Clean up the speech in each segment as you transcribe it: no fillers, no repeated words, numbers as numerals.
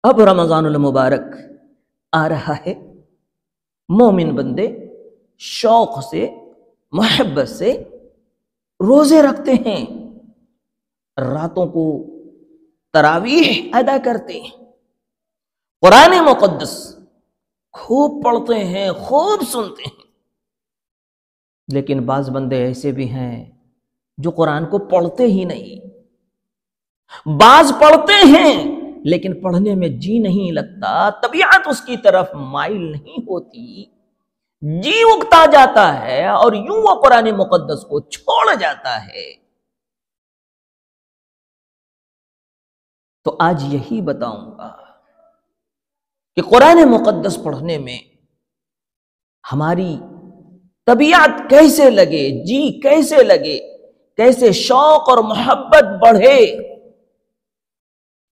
اب رمضان المبارک آ رہا ہے، مومن بندے شوق سے، محبت سے روزے رکھتے ہیں، راتوں کو تراویح ادا کرتے ہیں، قرآن مقدس خوب پڑھتے ہیں، خوب سنتے ہیں۔ لیکن بعض بندے ایسے بھی ہیں جو قرآن کو پڑھتے ہی نہیں، بعض پڑھتے ہیں لیکن پڑھنے میں جی نہیں لگتا، طبیعت اس کی طرف مائل نہیں ہوتی، جی اگتا جاتا ہے اور یوں وہ قرآن مقدس کو چھوڑ جاتا ہے۔ تو آج یہی بتاؤں گا کہ قرآن مقدس پڑھنے میں ہماری طبیعت کیسے لگے، جی کیسے لگے، کیسے شوق اور محبت بڑھے۔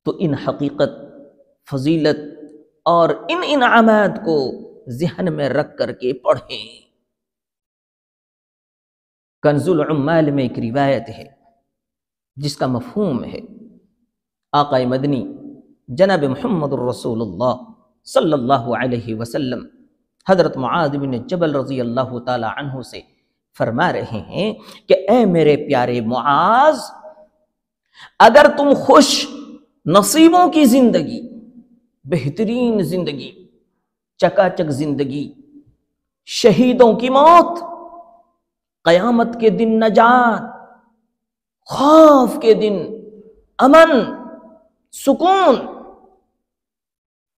تو ان حقیقت، فضیلت اور ان انعامات کو ذہن میں رکھ کر کے پڑھیں۔ کنز العمال میں ایک روایت ہے جس کا مفہوم ہے، آقا مدنی جناب محمد الرسول اللہ صلی اللہ علیہ وسلم حضرت معاذ بن جبل رضی اللہ تعالی عنہ سے فرما رہے ہیں کہ اے میرے پیارے معاذ، اگر تم خوش نصیبوں کی زندگی، بہترین زندگی، چکا چک زندگی، شہیدوں کی موت، قیامت کے دن نجات، خوف کے دن امن، سکون،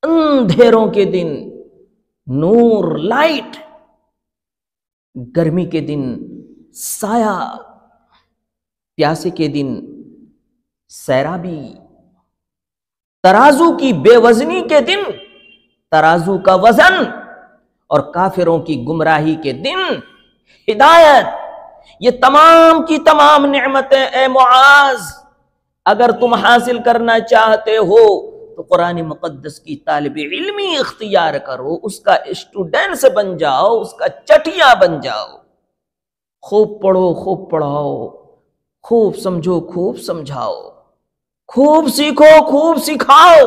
اندھیروں کے دن نور، لائٹ، گرمی کے دن سایہ، پیاسے کے دن سیرابی، ترازو کی بے وزنی کے دن ترازو کا وزن، اور کافروں کی گمراہی کے دن ہدایت، یہ تمام کی تمام نعمتیں اے معاذ اگر تم حاصل کرنا چاہتے ہو تو قرآن مقدس کی طالب علمی اختیار کرو، اس کا اسٹوڈنٹس بن جاؤ، اس کا چٹیا بن جاؤ، خوب پڑھو، خوب پڑھاؤ، خوب سمجھو، خوب سمجھاؤ، خوب سیکھو، خوب سکھاؤ،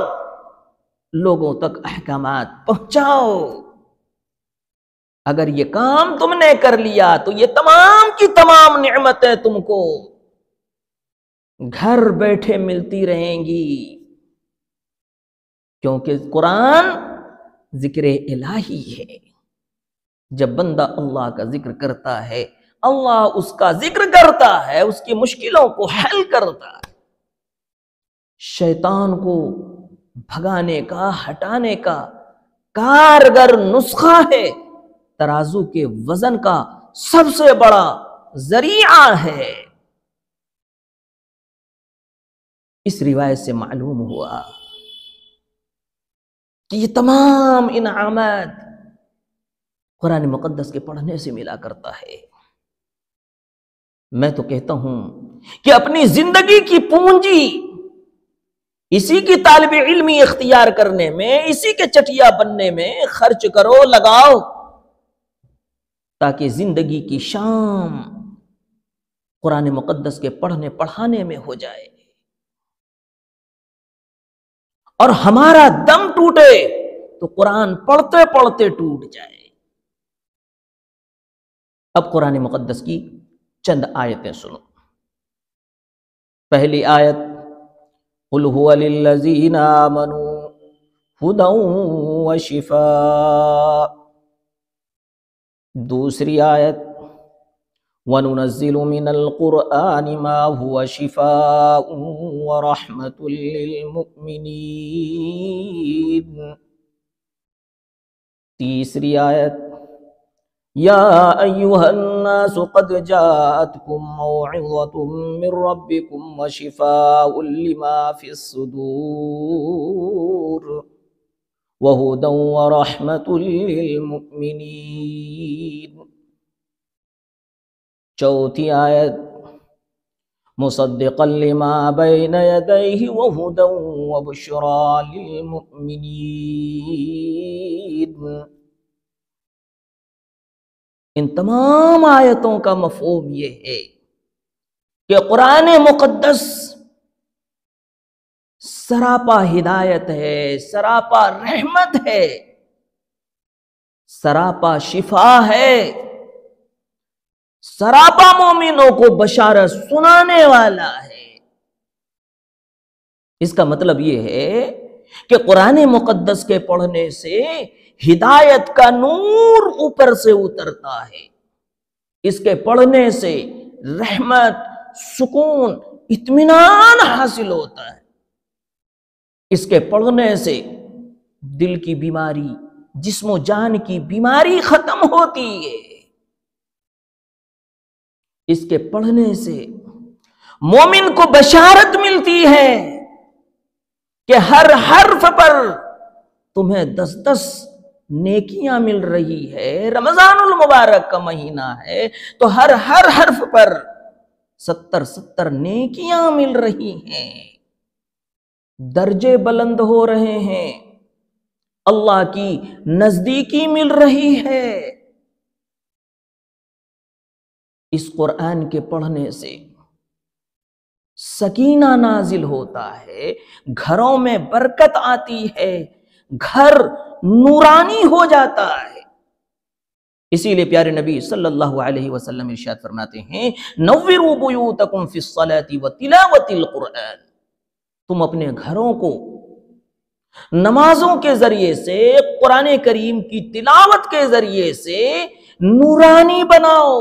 لوگوں تک احکامات پہنچاؤ۔ اگر یہ کام تم نے کر لیا تو یہ تمام کی تمام نعمتیں تم کو گھر بیٹھے ملتی رہیں گی، کیونکہ قرآن ذکر الہی ہے۔ جب بندہ اللہ کا ذکر کرتا ہے، اللہ اس کا ذکر کرتا ہے، اس کی مشکلوں کو حل کرتا ہے۔ شیطان کو بھگانے کا، ہٹانے کا کارگر نسخہ ہے، ترازو کے وزن کا سب سے بڑا ذریعہ ہے۔ اس روایت سے معلوم ہوا کہ یہ تمام انعامات قرآن مقدس کے پڑھنے سے ملا کرتا ہے۔ میں تو کہتا ہوں کہ اپنی زندگی کی پونجی اسی کی طالب علمی اختیار کرنے میں، اسی کے چٹیا بننے میں خرچ کرو، لگاؤ، تاکہ زندگی کی شام قرآن مقدس کے پڑھنے پڑھانے میں ہو جائے اور ہمارا دم ٹوٹے تو قرآن پڑھتے پڑھتے ٹوٹ جائے۔ اب قرآن مقدس کی چند آیتیں سنو۔ پہلی آیت قُلْ هُوَ لِلَّذِينَ آمَنُوا هُدًى وَشِفَاءٌ۔ دوسری آیت وَنُنَزِّلُ مِنَ الْقُرْآنِ مَا هُوَ شِفَاءٌ وَرَحْمَةٌ لِّلْمُؤْمِنِينَ۔ تیسری آیت یا ایھا الناس قد جاءتکم موعظۃ من ربکم وشفاء لما فی الصدور وہدی ورحمۃ للمؤمنین۔ چوتھی آیت مصدقا لما بین یدیہ وہدی وبشریٰ للمؤمنین۔ ان تمام آیتوں کا مفہوم یہ ہے کہ قرآن مقدس سراپا ہدایت ہے، سراپا رحمت ہے، سراپا شفا ہے، سراپا مومنوں کو بشارت سنانے والا ہے۔ اس کا مطلب یہ ہے کہ قرآن مقدس کے پڑھنے سے ہدایت کا نور اوپر سے اترتا ہے، اس کے پڑھنے سے رحمت، سکون، اطمینان حاصل ہوتا ہے، اس کے پڑھنے سے دل کی بیماری، جسم و جان کی بیماری ختم ہوتی ہے، اس کے پڑھنے سے مومن کو بشارت ملتی ہے کہ ہر حرف پر تمہیں 10 نیکیاں مل رہی ہے۔ رمضان المبارک کا مہینہ ہے تو ہر حرف پر 70 نیکیاں مل رہی ہیں، درجے بلند ہو رہے ہیں، اللہ کی نزدیکی مل رہی ہے۔ اس قرآن کے پڑھنے سے سکینہ نازل ہوتا ہے، گھروں میں برکت آتی ہے، گھر نورانی ہو جاتا ہے۔ اسی لیے پیارے نبی صلی اللہ علیہ وسلم ارشاد فرماتے ہیں، نوروا بیوتکم فی الصلاۃ وتلاوۃ القرآن، تم اپنے گھروں کو نمازوں کے ذریعے سے، قرآن کریم کی تلاوت کے ذریعے سے نورانی بناؤ،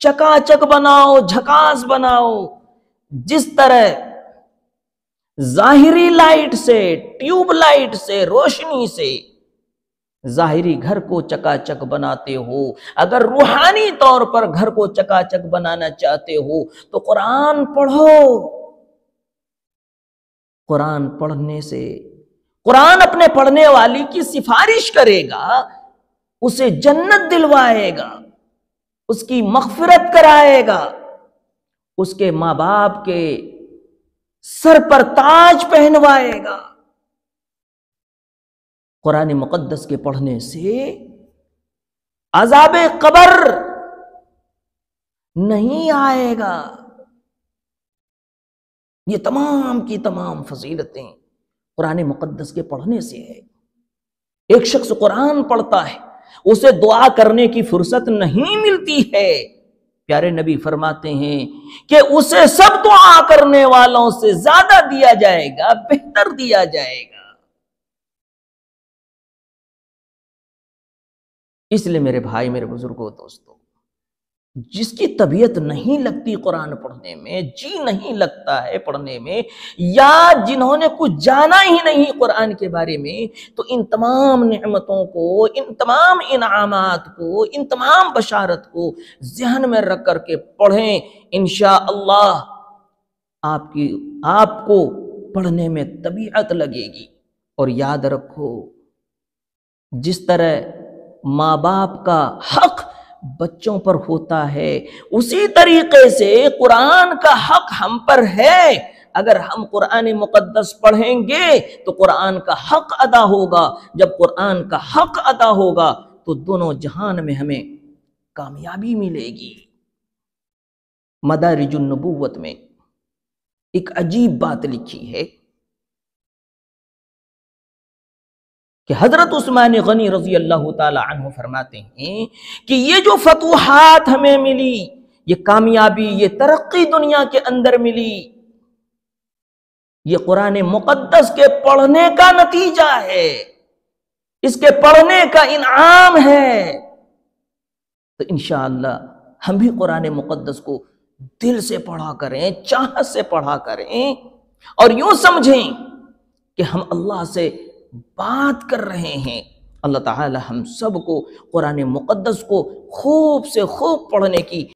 چکا چک بناؤ، جھکاس بناؤ۔ جس طرح ظاہری لائٹ سے، ٹیوب لائٹ سے، روشنی سے ظاہری گھر کو چکا چک بناتے ہو، اگر روحانی طور پر گھر کو چکا چک بنانا چاہتے ہو تو قرآن پڑھو۔ قرآن پڑھنے سے قرآن اپنے پڑھنے والی کی سفارش کرے گا، اسے جنت دلوائے گا، اس کی مغفرت کرائے گا، اس کے ماں باپ کے سر پر تاج پہنوائے گا۔ قرآن مقدس کے پڑھنے سے عذاب قبر نہیں آئے گا۔ یہ تمام کی تمام فضیلتیں قرآن مقدس کے پڑھنے سے ہے۔ ایک شخص قرآن پڑھتا ہے، اسے دعا کرنے کی فرصت نہیں ملتی ہے، پیارے نبی فرماتے ہیں کہ اسے سب دعا کرنے والوں سے زیادہ دیا جائے گا، بہتر دیا جائے گا۔ اس لیے میرے بھائی، میرے بزرگوں، دوستوں، جس کی طبیعت نہیں لگتی قرآن پڑھنے میں، جی نہیں لگتا ہے پڑھنے میں، یا جنہوں نے کچھ جانا ہی نہیں قرآن کے بارے میں، تو ان تمام نعمتوں کو، ان تمام انعامات کو، ان تمام بشارت کو ذہن میں رکھ کر کے پڑھیں، انشاءاللہ آپ کو پڑھنے میں طبیعت لگے گی۔ اور یاد رکھو، جس طرح ماں باپ کا حق بچوں پر ہوتا ہے، اسی طریقے سے قرآن کا حق ہم پر ہے۔ اگر ہم قرآن مقدس پڑھیں گے تو قرآن کا حق ادا ہوگا، جب قرآن کا حق ادا ہوگا تو دونوں جہان میں ہمیں کامیابی ملے گی۔ مدارج النبوت میں ایک عجیب بات لکھی ہے کہ حضرت عثمان غنی رضی اللہ تعالی عنہ فرماتے ہیں کہ یہ جو فتوحات ہمیں ملی، یہ کامیابی، یہ ترقی دنیا کے اندر ملی، یہ قرآن مقدس کے پڑھنے کا نتیجہ ہے، اس کے پڑھنے کا انعام ہے۔ تو انشاءاللہ ہم بھی قرآن مقدس کو دل سے پڑھا کریں، چاہت سے پڑھا کریں، اور یوں سمجھیں کہ ہم اللہ سے بات کر رہے ہیں۔ اللہ تعالی ہم سب کو قرآن مقدس کو خوب سے خوب پڑھنے کی